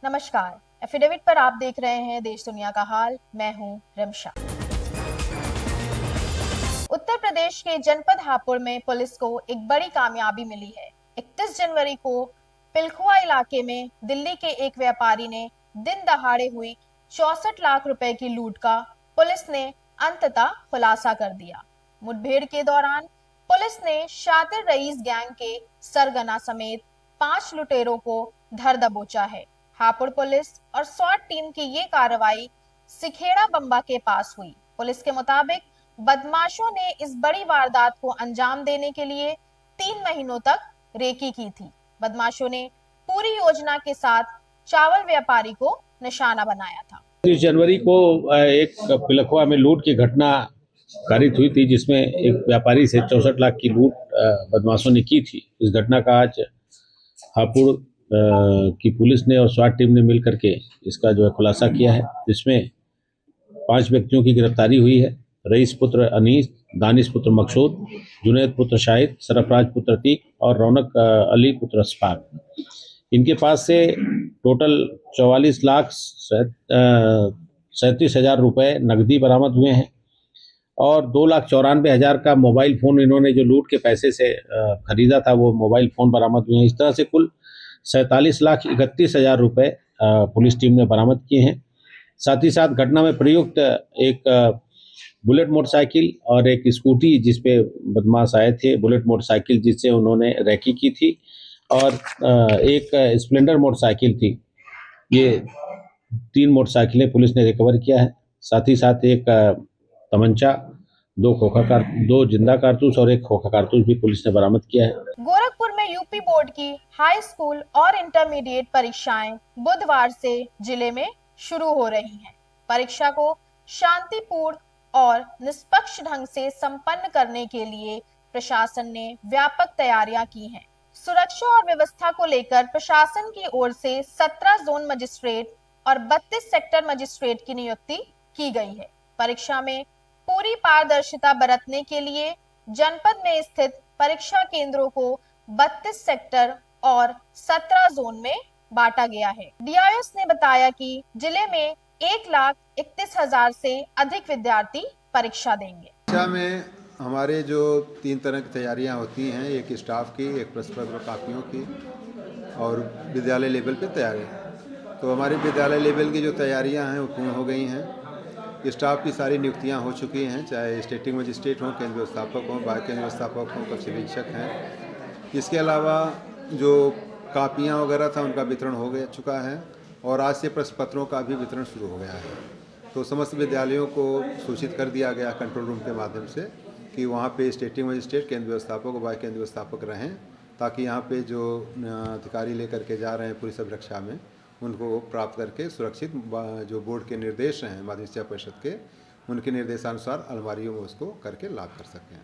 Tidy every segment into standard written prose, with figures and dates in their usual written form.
नमस्कार। एफिडेविट पर आप देख रहे हैं देश दुनिया का हाल। मैं हूं रिमशा। उत्तर प्रदेश के जनपद हापुड़ में पुलिस को एक बड़ी कामयाबी मिली है। 31 जनवरी को पिलखुआ इलाके में दिल्ली के एक व्यापारी ने दिन दहाड़े हुई 64 लाख रुपए की लूट का पुलिस ने अंततः खुलासा कर दिया। मुठभेड़ के दौरान पुलिस ने शातिर रईस गैंग के सरगना समेत 5 लुटेरों को धर दबोचा है। हापुड़ पुलिस और स्वाट टीम की ये कार्रवाई सिखेड़ा बम्बा के पास हुई। पुलिस के मुताबिक बदमाशों ने इस बड़ी वारदात को अंजाम देने के लिए 3 महीनों तक रेकी की थी। बदमाशों ने पूरी योजना के साथ चावल व्यापारी को निशाना बनाया था। 30 जनवरी को एक पिलखुआ में लूट की घटना कारित हुई थी, जिसमें एक व्यापारी से 64 लाख की लूट बदमाशों ने की थी। इस घटना का आज हापुड़ की पुलिस ने और स्वाट टीम ने मिलकर के इसका जो है खुलासा किया है, जिसमें 5 व्यक्तियों की गिरफ्तारी हुई है। रईस पुत्र अनीस, दानिश पुत्र मकसूद, जुनैद पुत्र शाहिद, सरफराज पुत्र अतीक और रौनक अली पुत्र असफाक। इनके पास से टोटल 44,37,000 रुपए नकदी बरामद हुए हैं और 2,94,000 का मोबाइल फ़ोन इन्होंने जो लूट के पैसे से खरीदा था, वो मोबाइल फ़ोन बरामद हुए हैं। इस तरह से कुल 47,31,000 रुपए पुलिस टीम ने बरामद किए हैं। साथ ही साथ घटना में प्रयुक्त एक बुलेट मोटरसाइकिल और एक स्कूटी जिसपे बदमाश आए थे, बुलेट मोटरसाइकिल जिससे उन्होंने रैकी की थी, और एक स्प्लेंडर मोटरसाइकिल थी। ये 3 मोटरसाइकिलें पुलिस ने रिकवर किया है। साथ ही साथ एक तमंचा, 2 जिंदा कारतूस और एक खोखा कारतूस भी पुलिस ने बरामद किया है। गोरखपुर में यूपी बोर्ड की हाई स्कूल और इंटरमीडिएट परीक्षाएं बुधवार से जिले में शुरू हो रही हैं। परीक्षा को शांतिपूर्ण और निष्पक्ष ढंग से संपन्न करने के लिए प्रशासन ने व्यापक तैयारियां की हैं। सुरक्षा और व्यवस्था को लेकर प्रशासन की ओर से 17 जोन मजिस्ट्रेट और 32 सेक्टर मजिस्ट्रेट की नियुक्ति की गई है। परीक्षा में पूरी पारदर्शिता बरतने के लिए जनपद में स्थित परीक्षा केंद्रों को 32 सेक्टर और 17 जोन में बांटा गया है। डीआईएस ने बताया कि जिले में 1,31,000 से अधिक विद्यार्थी परीक्षा देंगे। परीक्षा में हमारे जो 3 तरह की तैयारियां होती हैं, एक स्टाफ की, एक प्रश्न पत्र कापियों की और विद्यालय लेवल पे तैयारी। तो हमारी विद्यालय लेवल की जो तैयारियां हैं वो पूर्ण हो गई हैं। स्टाफ की सारी नियुक्तियां हो चुकी हैं, चाहे स्टेटिंग मजिस्ट्रेट हों, केंद्र व्यवस्थापक हों, बाह्य केंद्र व्यवस्थापक हों, कक्ष निरीक्षक हैं। इसके अलावा जो कापियाँ वगैरह था उनका वितरण हो गया चुका है और आज से प्रश्न पत्रों का भी वितरण शुरू हो गया है। तो समस्त विद्यालयों को सूचित कर दिया गया कंट्रोल रूम के माध्यम से कि वहाँ पे स्टेटिंग मजिस्ट्रेट, केंद्र व्यवस्थापक और बाह्य केंद्र व्यवस्थापक रहें, ताकि यहाँ पे जो अधिकारी लेकर के जा रहे हैं पुलिस अभिरक्षा में, उनको प्राप्त करके सुरक्षित जो बोर्ड के निर्देश हैं माध्यमिक शिक्षा परिषद के, उनके निर्देशानुसार अलमारियों में उसको करके लाभ कर सकें।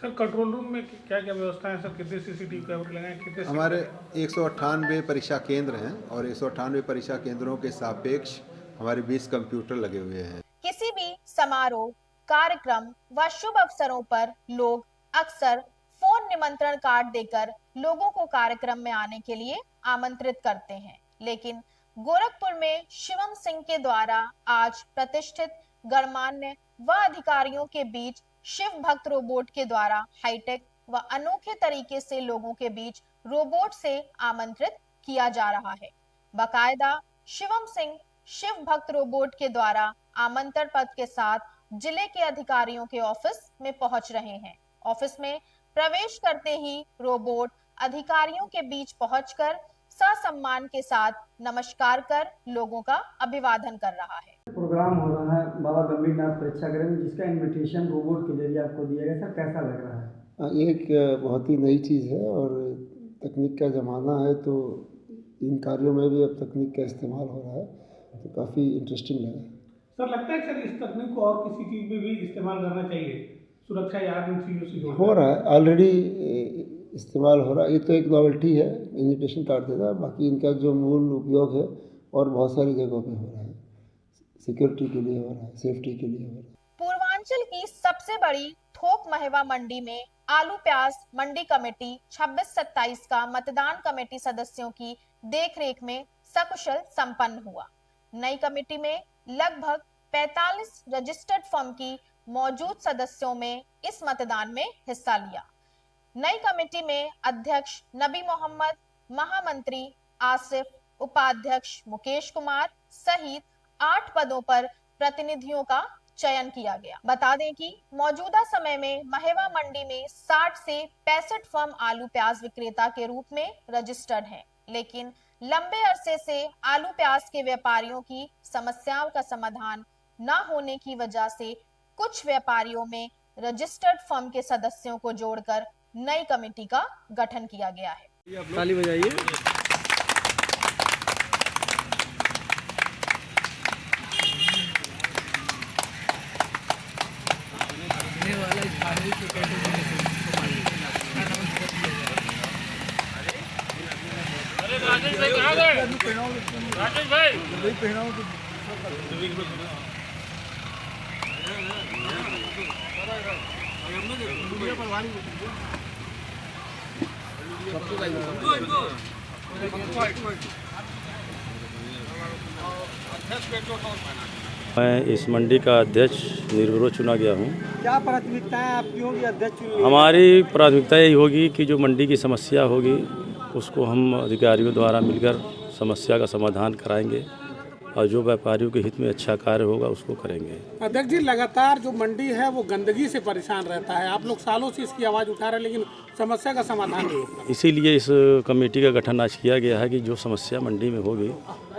सर, कंट्रोल रूम में क्या क्या व्यवस्था है सर? कितने सीसीटीवी कैमरे लगाए, कितने? हमारे 198 परीक्षा केंद्र हैं और 198 परीक्षा केंद्रों के सापेक्ष हमारे 20 कंप्यूटर लगे हुए हैं। किसी भी समारोह, कार्यक्रम व शुभ अवसरों पर लोग अक्सर फोन निमंत्रण कार्ड देकर लोगों को कार्यक्रम में आने के लिए आमंत्रित करते हैं, लेकिन गोरखपुर में शिवम सिंह के द्वारा आज प्रतिष्ठित गणमान्य व अधिकारियों के बीच शिव भक्त रोबोट के द्वारा हाईटेक व अनोखे तरीके से लोगों के बीच रोबोट से आमंत्रित किया जा रहा है। बाकायदा शिवम सिंह शिव भक्त रोबोट के द्वारा आमंत्रण पत्र के साथ जिले के अधिकारियों के ऑफिस में पहुंच रहे हैं। ऑफिस में प्रवेश करते ही रोबोट अधिकारियों के बीच पहुंचकर ससम्मान के साथ नमस्कार कर लोगों का अभिवादन कर रहा है। प्रोग्राम हो रहा है बाबा गंभीरनाथ प्रेक्षागृह में, जिसका इनविटेशन रोबोट के जरिए आपको दिया गया। सर, कैसा लग रहा है? ये एक बहुत ही नई चीज़ है और तकनीक का ज़माना है, तो इन कार्यों में भी अब तकनीक का इस्तेमाल हो रहा है, तो काफ़ी इंटरेस्टिंग लगा। सर, लगता है सर इस तकनीक को और किसी चीज़ में भी इस्तेमाल करना चाहिए, सुरक्षा या इन चीज़ों से हो रहा है, ऑलरेडी इस्तेमाल हो रहा है। ये तो एक नॉवेल्टी है, इन्विटेशन कार्ड देना, बाकी इनका जो मूल उपयोग है और बहुत सारी जगहों पे हो रहा है, सिक्योरिटी के लिए हो रहा है, सेफ्टी के लिए हो रहा है। पूर्वांचल की सबसे बड़ी थोक महवा मंडी में आलू प्याज मंडी कमेटी 26-27 का मतदान कमेटी सदस्यों की देखरेख में सकुशल संपन्न हुआ। नई कमेटी में लगभग 45 रजिस्टर्ड फर्म की मौजूद सदस्यों में इस मतदान में हिस्सा लिया। नई कमेटी में अध्यक्ष नबी मोहम्मद, महामंत्री आसिफ, उपाध्यक्ष मुकेश कुमार सहित 8 पदों पर प्रतिनिधियों का चयन किया गया। बता दें कि मौजूदा समय में महेवा मंडी में 60 से 65 फर्म आलू प्याज विक्रेता के रूप में रजिस्टर्ड हैं, लेकिन लंबे अरसे से आलू प्याज के व्यापारियों की समस्याओं का समाधान न होने की वजह से कुछ व्यापारियों में रजिस्टर्ड फर्म के सदस्यों को जोड़कर नई कमेटी का गठन किया गया है। ताली बजाइए। मैं इस मंडी का अध्यक्ष निर्विरोध चुना गया हूँ। क्या प्राथमिकताएं आपकी होगी अध्यक्ष चुनने के लिए? हमारी प्राथमिकता यही होगी कि जो मंडी की समस्या होगी उसको हम अधिकारियों द्वारा मिलकर समस्या का समाधान कराएंगे और जो व्यापारियों के हित में अच्छा कार्य होगा उसको करेंगे। अध्यक्ष जी, लगातार जो मंडी है वो गंदगी से परेशान रहता है। आप लोग सालों से इसकी आवाज़ उठा रहे हैं लेकिन समस्या का समाधान नहीं होता। इसीलिए इस कमेटी का गठन आज किया गया है कि जो समस्या मंडी में होगी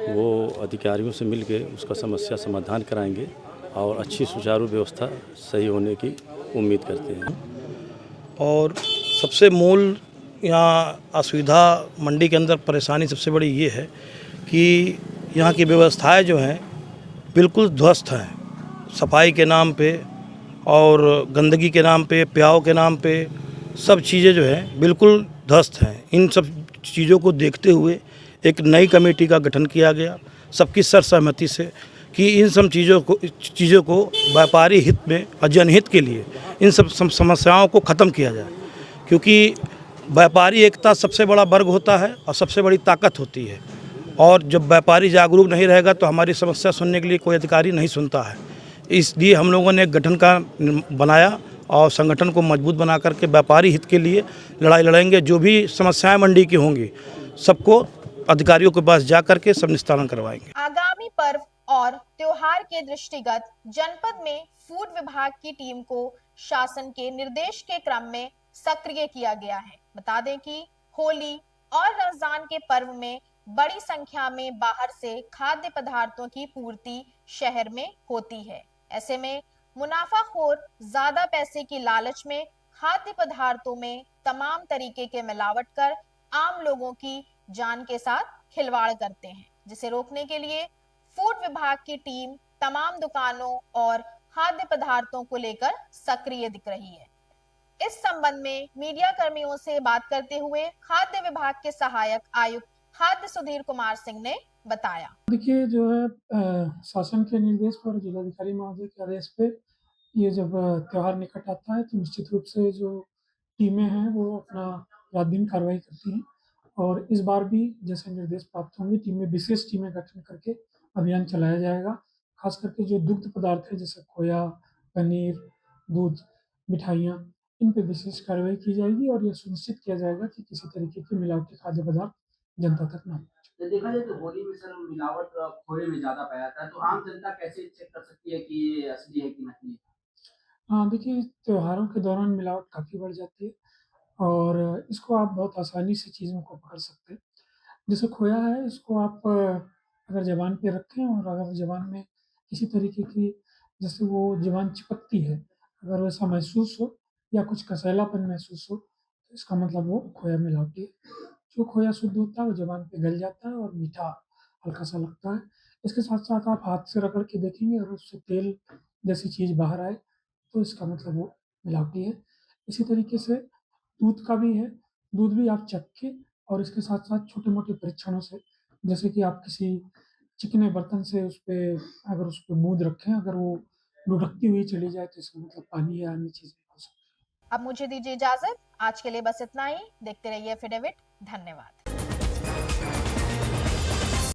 वो अधिकारियों से मिलकर उसका समस्या समाधान कराएंगे और अच्छी सुचारू व्यवस्था सही होने की उम्मीद करते हैं। और सबसे मूल यहाँ असुविधा मंडी के अंदर परेशानी सबसे बड़ी ये है कि यहाँ की व्यवस्थाएं जो हैं बिल्कुल ध्वस्त हैं। सफाई के नाम पे और गंदगी के नाम पे, प्याव के नाम पे सब चीज़ें जो हैं बिल्कुल ध्वस्त हैं। इन सब चीज़ों को देखते हुए एक नई कमेटी का गठन किया गया सबकी सर्वसहमति से कि इन सब चीज़ों को व्यापारी हित में और जनहित के लिए इन सब समस्याओं को ख़त्म किया जाए, क्योंकि व्यापारी एकता सबसे बड़ा वर्ग होता है और सबसे बड़ी ताकत होती है। और जब व्यापारी जागरूक नहीं रहेगा तो हमारी समस्या सुनने के लिए कोई अधिकारी नहीं सुनता है। इसलिए हम लोगों ने एक गठन का बनाया और संगठन को मजबूत बना करके व्यापारी हित के लिए लड़ाई लड़ेंगे। जो भी समस्याएं मंडी की होंगी सबको अधिकारियों के पास जा करके सब निस्तारण करवाएंगे। आगामी पर्व और त्योहार के दृष्टिगत जनपद में फूड विभाग की टीम को शासन के निर्देश के क्रम में सक्रिय किया गया है। बता दें कि होली और रमजान के पर्व में बड़ी संख्या में बाहर से खाद्य पदार्थों की पूर्ति शहर में होती है। ऐसे में मुनाफाखोर ज्यादा पैसे की लालच में खाद्य पदार्थों में तमाम तरीके के मिलावट कर आम लोगों की जान के साथ खिलवाड़ करते हैं, जिसे रोकने के लिए फूड विभाग की टीम तमाम दुकानों और खाद्य पदार्थों को लेकर सक्रिय दिख रही है। इस संबंध में मीडिया कर्मियों से बात करते हुए खाद्य विभाग के सहायक आयुक्त खाद्य सुधीर कुमार सिंह ने बताया। देखिए, जो है शासन के निर्देश पर, जिलाधिकारी महोदय के आदेश पे ये जब त्योहार निकट आता है तो निश्चित रूप से जो टीमें हैं वो अपना रात दिन कार्रवाई करती हैं। और इस बार भी जैसे निर्देश प्राप्त होंगे विशेष टीमें गठन करके अभियान चलाया जाएगा। खास करके जो दुग्ध पदार्थ है जैसे खोया, पनीर, दूध, मिठाइयाँ, इन पे विशेष कार्रवाई की जाएगी और यह सुनिश्चित किया जाएगा कि किसी तरीके की मिलावटी खाद्य पदार्थ जनता तक न पहुंचे। देखा जाए तो होली में सर मिलावट खोए में ज़्यादा पाया जाता है, तो आम जनता कैसे चेक कर सकती है कि ये असली है कि नकली है? हाँ, देखिए, त्योहारों के दौरान मिलावट काफ़ी बढ़ जाती है और इसको आप बहुत आसानी से चीज़ों को पकड़ सकते हैं। जैसे खोया है, इसको आप अगर ज़ुबान पे रखें और अगर ज़ुबान में किसी तरीके की, जैसे वो ज़ुबान चिपकती है, अगर वैसा महसूस हो या कुछ कसैलापन महसूस हो, तो इसका मतलब वो खोया मिलावटी है। जो खोया शुद्ध होता है वो ज़ुबान पे गल जाता है और मीठा हल्का-सा लगता है। इसके साथ-साथ आप हाथ से रगड़ के देखेंगे और उससे तेल जैसी चीज़ बाहर आए, तो इसका मतलब वो मिलावटी है। इसी तरीके से दूध का भी है, दूध भी आप चख के और इसके साथ-साथ छोटे-मोटे परीक्षणों से, जैसे कि आप किसी चिकने बर्तन से अगर उस पे बूँद रखें, अगर वो लुढ़कती हुई चली जाए तो इसका मतलब पानी या अन्य चीज़ें हो सकती हैं। अब मुझे दीजिए इजाजत। आज के लिए बस इतना ही। देखते रहिए एफिडेविट। धन्यवाद।